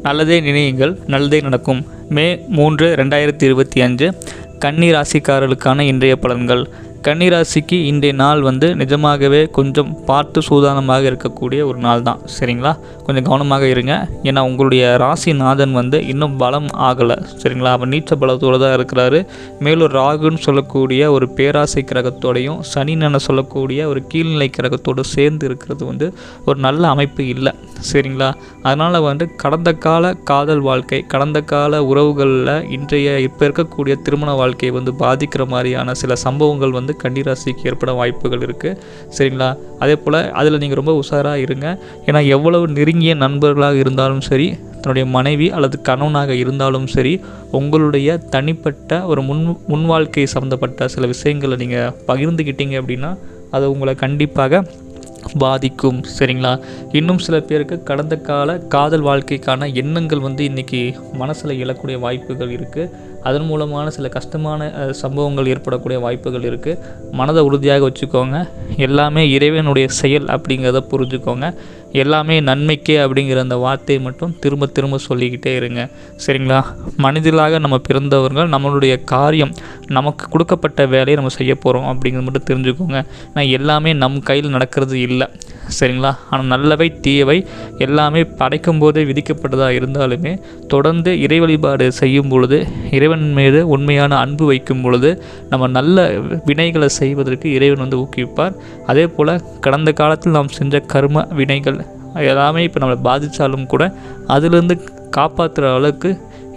நல்லதே நினையுங்கள், நல்லதே நடக்கும். மே 3, 2025 கன்னி ராசிக்காரர்களுக்கான இன்றைய பலன்கள். கன்னிராசிக்கு இன்றைய நாள் நிஜமாகவே கொஞ்சம் பார்த்து சூதானமாக இருக்கக்கூடிய ஒரு நாள் தான். சரிங்களா, கொஞ்சம் கவனமாக இருங்க. ஏன்னா உங்களுடைய ராசிநாதன் இன்னும் பலம் ஆகலை. சரிங்களா, அவர் நீச்ச பலத்தோடு தான் இருக்கிறாரு. மேலும் ராகுன்னு சொல்லக்கூடிய ஒரு பேராசை கிரகத்தோடையும் சனின்னு சொல்லக்கூடிய ஒரு கீழ்நிலை கிரகத்தோடு சேர்ந்து இருக்கிறது ஒரு நல்ல அமைப்பு இல்லை. சரிங்களா, அதனால் கடந்த கால காதல் வாழ்க்கை, கடந்த கால உறவுகளில் இப்போ இருக்கக்கூடிய திருமண வாழ்க்கையை பாதிக்கிற மாதிரியான சில சம்பவங்கள் கன்னிராசிக்கு ஏற்பட வாய்ப்புகள் இருக்குது. சரிங்களா, அதே போல் அதில் நீங்கள் ரொம்ப உஷாராக இருங்க. ஏன்னா எவ்வளவு நெருங்கிய நண்பர்களாக இருந்தாலும் சரி, தன்னுடைய மனைவி அல்லது கணவனாக இருந்தாலும் சரி, உங்களுடைய தனிப்பட்ட ஒரு முன் வாழ்க்கை சம்மந்தப்பட்ட சில விஷயங்களை நீங்கள் பகிர்ந்துக்கிட்டீங்க அப்படின்னா அது உங்களை கண்டிப்பாக பாதிக்கும். சரிங்களா, இன்னும் சில பேருக்கு கடந்த கால காதல் வாழ்க்கைக்கான எண்ணங்கள் இன்றைக்கி மனசில் எழக்கூடிய வாய்ப்புகள் இருக்குது. அதன் மூலமான சில கஷ்டமான சம்பவங்கள் ஏற்படக்கூடிய வாய்ப்புகள் இருக்குது. மனதை உறுதியாக வச்சுக்கோங்க. எல்லாமே இறைவனுடைய செயல் அப்படிங்கிறத புரிஞ்சுக்கோங்க. எல்லாமே நன்மைக்கே அப்படிங்கிற அந்த வார்த்தையை மட்டும் திரும்ப திரும்ப சொல்லிக்கிட்டே இருங்க. சரிங்களா, மனிதர்களாக நம்ம பிறந்தவர்கள் நம்மளுடைய காரியம், நமக்கு கொடுக்கப்பட்ட வேலையை நம்ம செய்ய போகிறோம் அப்படிங்கிறது மட்டும் தெரிஞ்சுக்கோங்க. நான் எல்லாமே நம் கையில் நடக்கிறது இல்லை. சரிங்களா, ஆனால் நல்லவை தீயவை எல்லாமே படைக்கும் போதே விதிக்கப்பட்டதாக இருந்தாலுமே தொடர்ந்து இறை வழிபாடு செய்யும் பொழுது, இறைவன் மீது உண்மையான அன்பு வைக்கும் பொழுது நம்ம நல்ல வினைகளை செய்வதற்கு இறைவன் ஊக்குவிப்பார். அதே போல் கடந்த காலத்தில் நாம் செஞ்ச கர்ம வினைகள் எல்லாமே இப்போ நம்மளை பாதித்தாலும் கூட அதிலிருந்து காப்பாற்றுற அளவுக்கு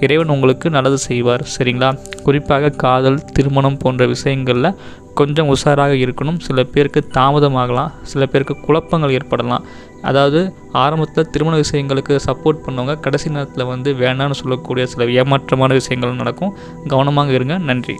இறைவன் உங்களுக்கு நல்லது செய்வார். சரிங்களா, குறிப்பாக காதல், திருமணம் போன்ற விஷயங்களில் கொஞ்சம் உஷாராக இருக்கணும். சில பேருக்கு தாமதமாகலாம், சில பேருக்கு குழப்பங்கள் ஏற்படலாம். அதாவது ஆரம்பத்தில் திருமண விஷயங்களுக்கு சப்போர்ட் பண்ணவங்க கடைசி நேரத்தில் வேணான்னு சொல்லக்கூடிய சில ஏமாற்றமான விஷயங்கள் நடக்கும். கவனமாக இருங்க. நன்றி.